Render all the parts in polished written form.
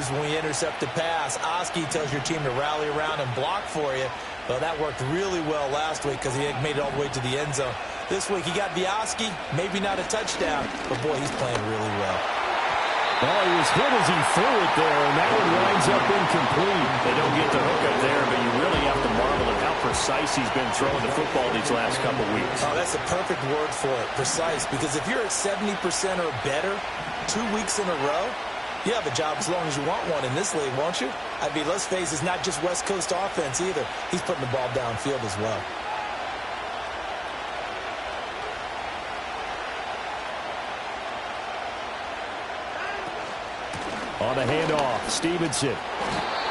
moves when we intercept the pass. Oski tells your team to rally around and block for you. Well, that worked really well last week because he had made it all the way to the end zone. This week he got the Oski, maybe not a touchdown, but boy, he's playing really well. Well, he was hit as he threw it there, and that one winds up incomplete. They don't get the hook up there, but you really have to marvel at how precise he's been throwing the football these last couple weeks. Oh, that's a perfect word for it, precise, because if you're at 70% or better 2 weeks in a row, you have a job as long as you want one in this league, won't you? I mean, let's face it, it's not just West Coast offense either. He's putting the ball downfield as well. On the handoff, Stevenson.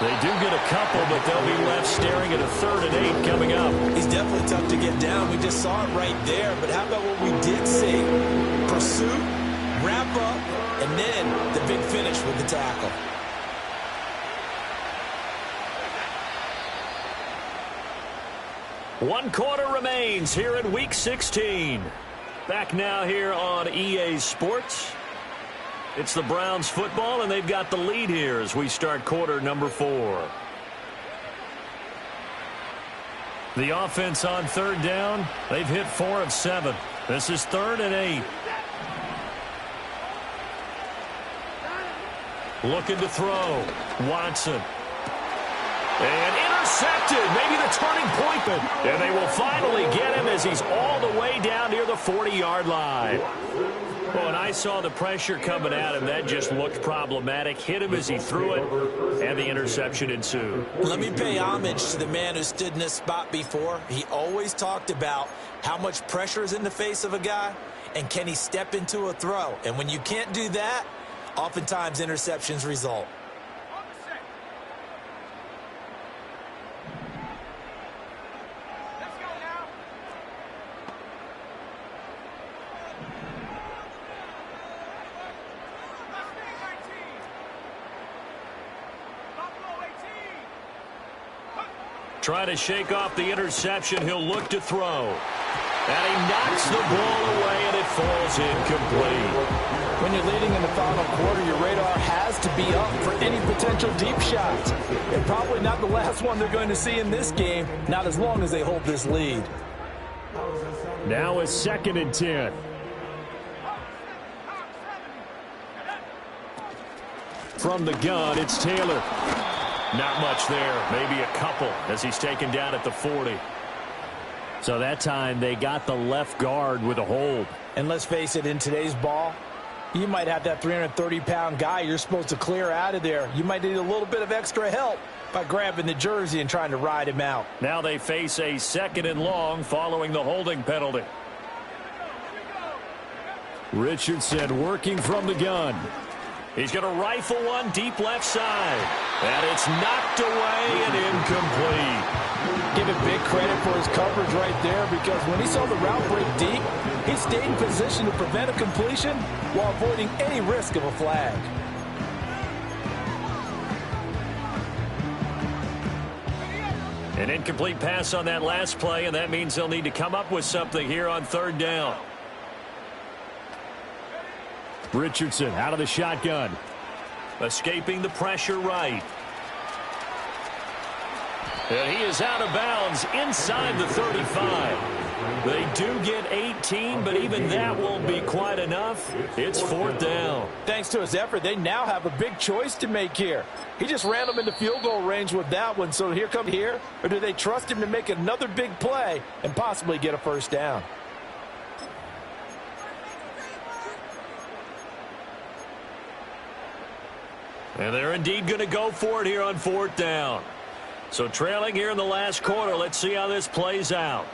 They do get a couple, but they'll be left staring at a 3rd and 8 coming up. He's definitely tough to get down. We just saw it right there. But how about what we did see? Pursuit, wrap up, and then the big finish with the tackle. One quarter remains here in Week 16. Back now here on EA Sports. It's the Browns football, and they've got the lead here as we start quarter number 4. The offense on 3rd down. They've hit 4 of 7. This is 3rd and 8. Looking to throw. Watson. And intercepted. Maybe the turning point. And they will finally get him as he's all the way down near the 40-yard line. Well, and I saw the pressure coming at him. That just looked problematic. Hit him as he threw it, and the interception ensued. Let me pay homage to the man who stood in this spot before. He always talked about how much pressure is in the face of a guy, and can he step into a throw. And when you can't do that, oftentimes interceptions result. Trying to shake off the interception. He'll look to throw. And he knocks the ball away, and it falls incomplete. When you're leading in the final quarter, your radar has to be up for any potential deep shots. And probably not the last one they're going to see in this game, not as long as they hold this lead. Now it's 2nd and 10. From the gun, it's Taylor. Not much there, maybe a couple as he's taken down at the 40. So that time they got the left guard with a hold. And let's face it, in today's ball, you might have that 330-pound guy you're supposed to clear out of there. You might need a little bit of extra help by grabbing the jersey and trying to ride him out. Now they face a 2nd and long following the holding penalty. Richardson working from the gun. He's going to rifle one deep left side. And it's knocked away and incomplete. Give him big credit for his coverage right there, because when he saw the route break deep, he stayed in position to prevent a completion while avoiding any risk of a flag. An incomplete pass on that last play, and that means they'll need to come up with something here on 3rd down. Richardson out of the shotgun. Escaping the pressure right. And he is out of bounds inside the 35. They do get 18, but even that won't be quite enough. It's 4th down. Thanks to his effort, they now have a big choice to make here. He just ran them into field goal range with that one, so here come here. Or do they trust him to make another big play and possibly get a 1st down? And they're indeed going to go for it here on 4th down. So trailing here in the last quarter, let's see how this plays out.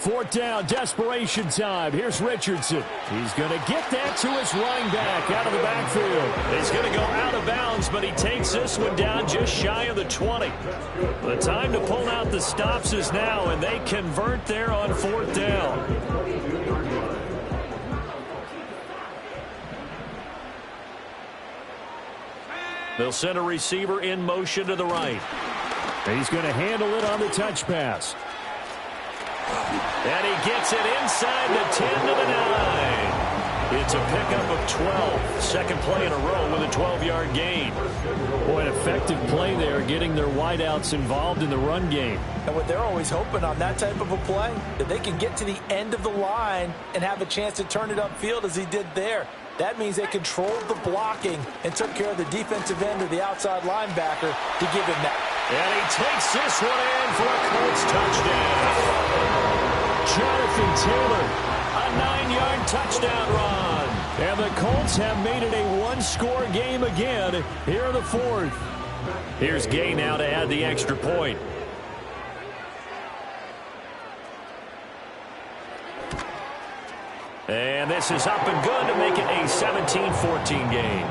4th down, desperation time. Here's Richardson. He's going to get that to his running back out of the backfield. He's going to go out of bounds, but he takes this one down just shy of the 20. The time to pull out the stops is now, and they convert there on 4th down. They'll send a receiver in motion to the right. He's going to handle it on the touch pass. And he gets it inside the 10 to the 9. It's a pickup of 12. Second play in a row with a 12-yard gain. Boy, an effective play there, getting their wideouts involved in the run game. And what they're always hoping on that type of a play, that they can get to the end of the line and have a chance to turn it upfield as he did there. That means they controlled the blocking and took care of the defensive end or the outside linebacker to give him that. And he takes this one in for a Colts touchdown. Jonathan Taylor, a 9-yard touchdown run. and the Colts have made it a one-score game again here in the fourth. Here's Gay now to add the extra point. And this is up and good to make it a 17-14 game.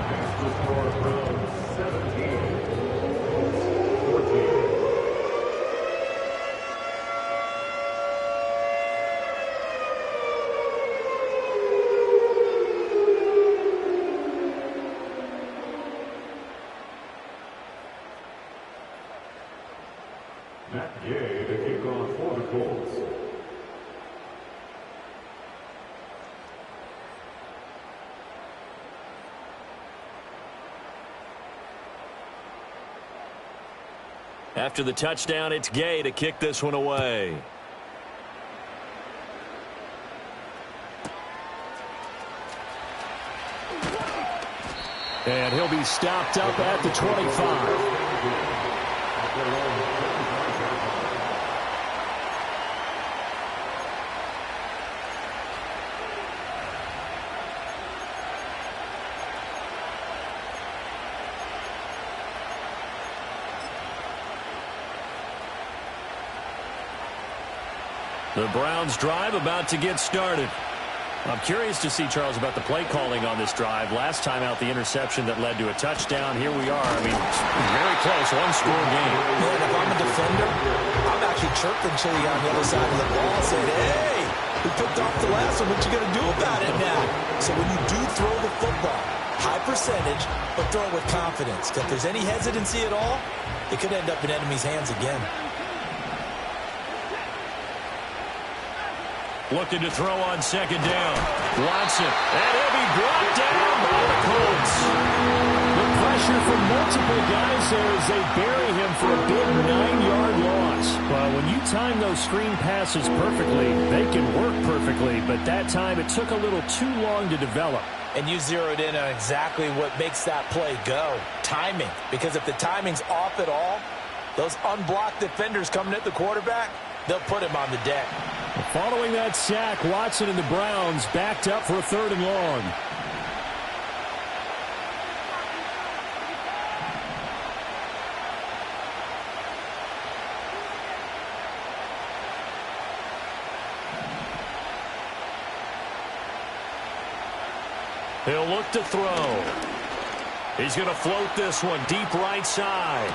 After the touchdown, it's Gay to kick this one away. And he'll be stopped up at the 25. The Browns drive about to get started. I'm curious to see, Charles, about the play calling on this drive. Last time out, the interception that led to a touchdown. Here we are. I mean, very close, one-score game. Man, if I'm a defender, I'm actually chirping Chili on the other side of the ball, saying, hey, we picked off the last one. What you going to do about it now? So when you do throw the football, high percentage, but throw it with confidence. Because if there's any hesitancy at all, it could end up in enemy's hands again. Looking to throw on second down. Watson. And he'll be brought down by the Colts. The pressure from multiple guys there as they bury him for a big 9-yard loss. Well, when you time those screen passes perfectly, they can work perfectly. But that time, it took a little too long to develop. And you zeroed in on exactly what makes that play go. Timing. Because if the timing's off at all, those unblocked defenders coming at the quarterback, they'll put him on the deck. Following that sack, Watson and the Browns backed up for a 3rd and long. He'll look to throw. He's going to float this one deep right side.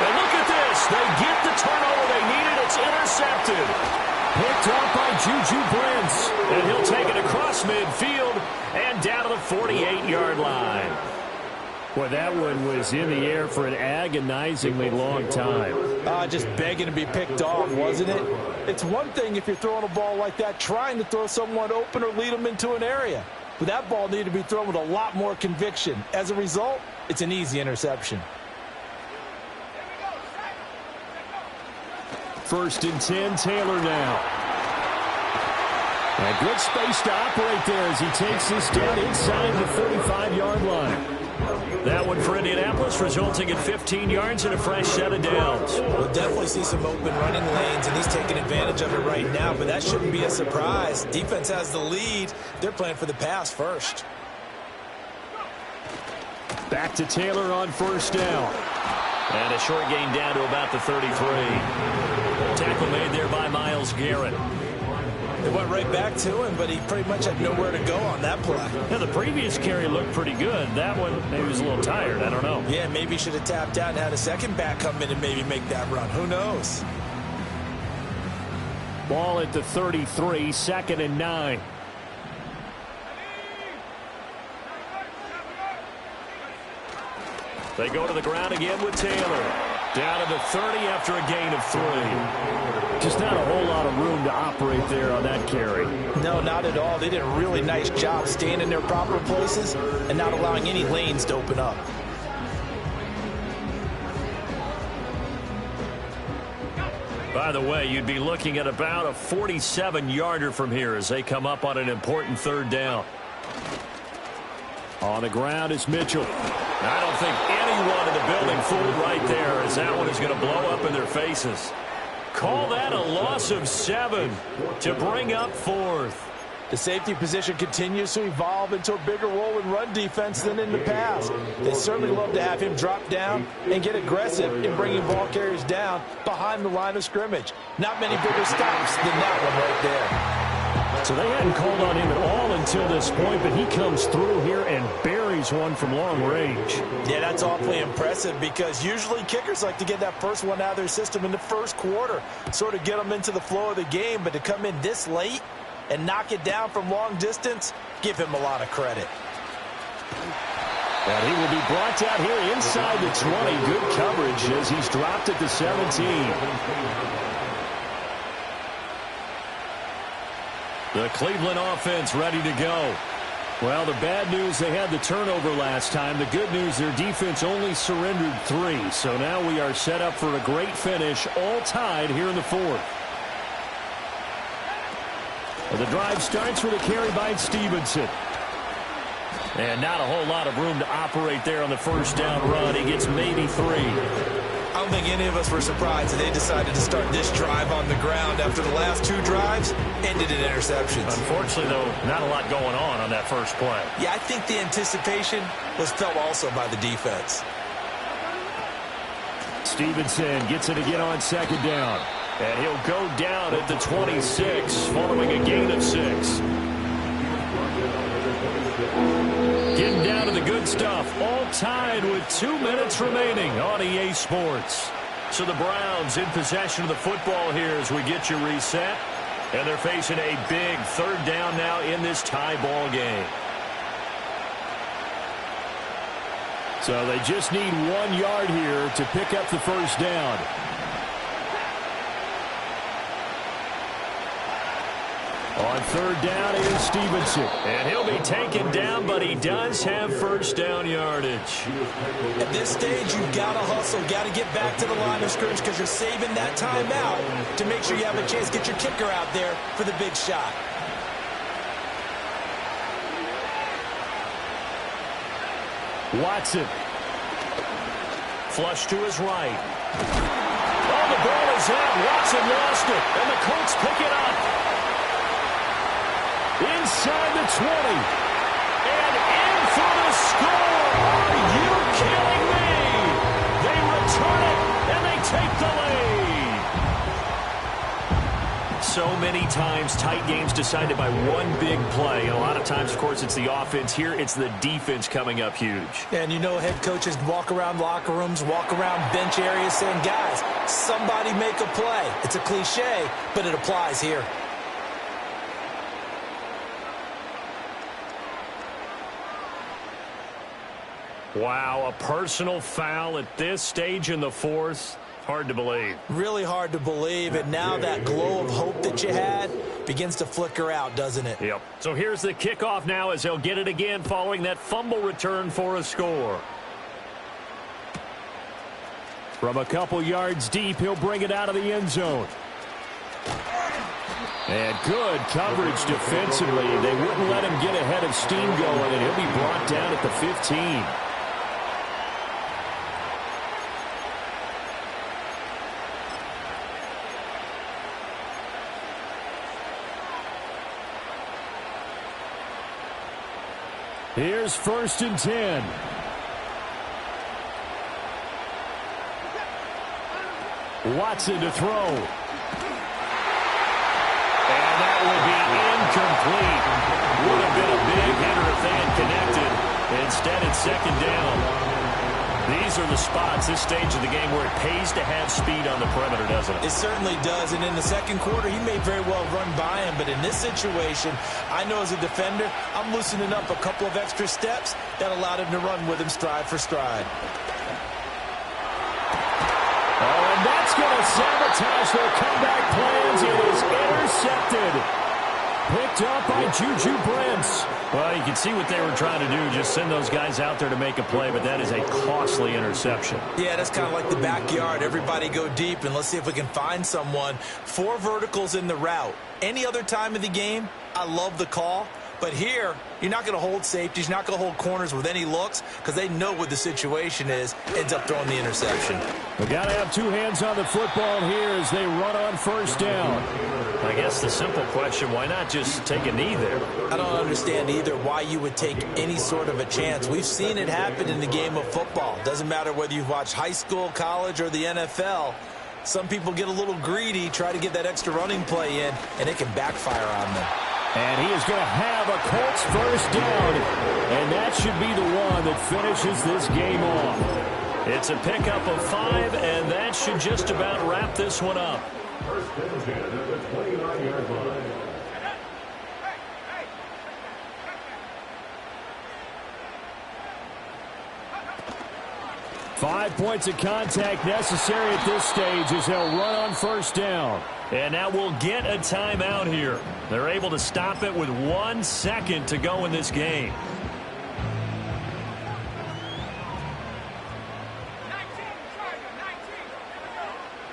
And look at this. They get the turnover they needed. It's intercepted. Picked off by Juju Brents. And he'll take it across midfield and down to the 48-yard line. Boy, that one was in the air for an agonizingly long time. Just begging to be picked off, wasn't it? It's one thing if you're throwing a ball like that, trying to throw someone open or lead them into an area. But that ball needed to be thrown with a lot more conviction. As a result, it's an easy interception. 1st and 10, Taylor now. A good space to operate there as he takes this down inside the 35-yard line. That one for Indianapolis, resulting in 15 yards and a fresh set of downs. We'll definitely see some open running lanes, and he's taking advantage of it right now, but that shouldn't be a surprise. Defense has the lead. They're playing for the pass first. Back to Taylor on 1st down. And a short gain down to about the 33. Tackle made there by Myles Garrett. It went right back to him, but he pretty much had nowhere to go on that play. Yeah, the previous carry looked pretty good. That one, maybe he was a little tired. I don't know. Yeah, maybe he should have tapped out and had a second back come in and maybe make that run. Who knows? Ball at the 33, 2nd and 9. They go to the ground again with Taylor. Down to the 30 after a gain of 3. Just not a whole lot of room to operate there on that carry. No, not at all. They did a really nice job staying in their proper places and not allowing any lanes to open up. By the way, you'd be looking at about a 47-yarder from here as they come up on an important third down. On the ground is Mitchell. I don't think anyone in the building fooled right there, as that one is going to blow up in their faces. Call that a loss of 7 to bring up 4th. The safety position continues to evolve into a bigger role in run defense than in the past. They certainly love to have him drop down and get aggressive in bringing ball carriers down behind the line of scrimmage. Not many bigger stops than that one right there. So they hadn't called on him at all until this point, but he comes through here and buries one from long range. Yeah, that's awfully impressive because usually kickers like to get that first one out of their system in the first quarter, sort of get them into the flow of the game, but to come in this late and knock it down from long distance, give him a lot of credit. And he will be brought down here inside the 20. Good coverage as he's dropped at the 17. The Cleveland offense ready to go. Well, the bad news, they had the turnover last time. The good news, their defense only surrendered 3. So now we are set up for a great finish, all tied here in the 4th. The drive starts with a carry by Stevenson. And not a whole lot of room to operate there on the first down run. He gets maybe 3. I don't think any of us were surprised that they decided to start this drive on the ground after the last 2 drives ended in interceptions. Unfortunately, though, not a lot going on that first play. Yeah, I think the anticipation was felt also by the defense. Stevenson gets it again on second down. And he'll go down at the 26 following a gain of 6. Getting down to the good stuff. All tied with 2 minutes remaining on EA Sports. So the Browns in possession of the football here as we get you reset. And they're facing a big third down now in this tie ball game. So they just need 1 yard here to pick up the first down. On third down is Stevenson. And he'll be taken down, but he does have first down yardage. At this stage, you've got to hustle, got to get back to the line of scrimmage because you're saving that time out to make sure you have a chance to get your kicker out there for the big shot. Watson. Flush to his right. Oh, the ball is out. Watson lost it, and the Colts pick it up. Inside the 20. And in for the score. Are you kidding me? They return it, and they take the lead. So many times, tight games decided by one big play. And a lot of times, of course, it's the offense. Here, it's the defense coming up huge. And you know head coaches walk around locker rooms, walk around bench areas saying, guys, somebody make a play. It's a cliche, but it applies here. Wow, a personal foul at this stage in the 4th. Hard to believe. Really hard to believe, and now that glow of hope that you had begins to flicker out, doesn't it? Yep. So here's the kickoff now as they'll get it again following that fumble return for a score. From a couple yards deep, he'll bring it out of the end zone. And good coverage defensively. They wouldn't let him get ahead of steam going, and he'll be brought down at the 15. Here's 1st and 10. Watson to throw. And that will be incomplete. Would have been a big hitter if they had connected. Instead, it's second down. These are the spots, this stage of the game, where it pays to have speed on the perimeter, doesn't it? It certainly does, and in the second quarter, he may very well run by him, but in this situation, I know as a defender, I'm loosening up a couple of extra steps that allowed him to run with him stride for stride. Oh, and that's That's going to sabotage their comeback plans. It is intercepted. Picked up by Juju Brents. Well, you can see what they were trying to do, just send those guys out there to make a play, but that is a costly interception. Yeah, that's kind of like the backyard. Everybody go deep, and let's see if we can find someone. 4 verticals in the route. Any other time of the game, I love the call. But here, you're not going to hold safeties. You're not going to hold corners with any looks because they know what the situation is. Ends up throwing the interception. We got to have 2 hands on the football here as they run on first down. I guess the simple question, why not just take a knee there? I don't understand either why you would take any sort of a chance. We've seen it happen in the game of football. Doesn't matter whether you've watched high school, college, or the NFL. Some people get a little greedy, try to get that extra running play in, and it can backfire on them. And he is going to have a Colts first down. And that should be the one that finishes this game off. It's a pickup of 5, and that should just about wrap this one up. First and 10 at the 29-yard line. 5 points of contact necessary at this stage as they'll run on first down. And now we'll get a timeout here. They're able to stop it with 1 second to go in this game.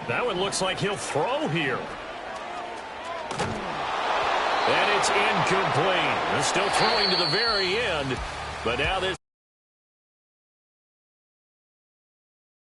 That one looks like he'll throw here. And it's incomplete. They're still throwing to the very end. But now this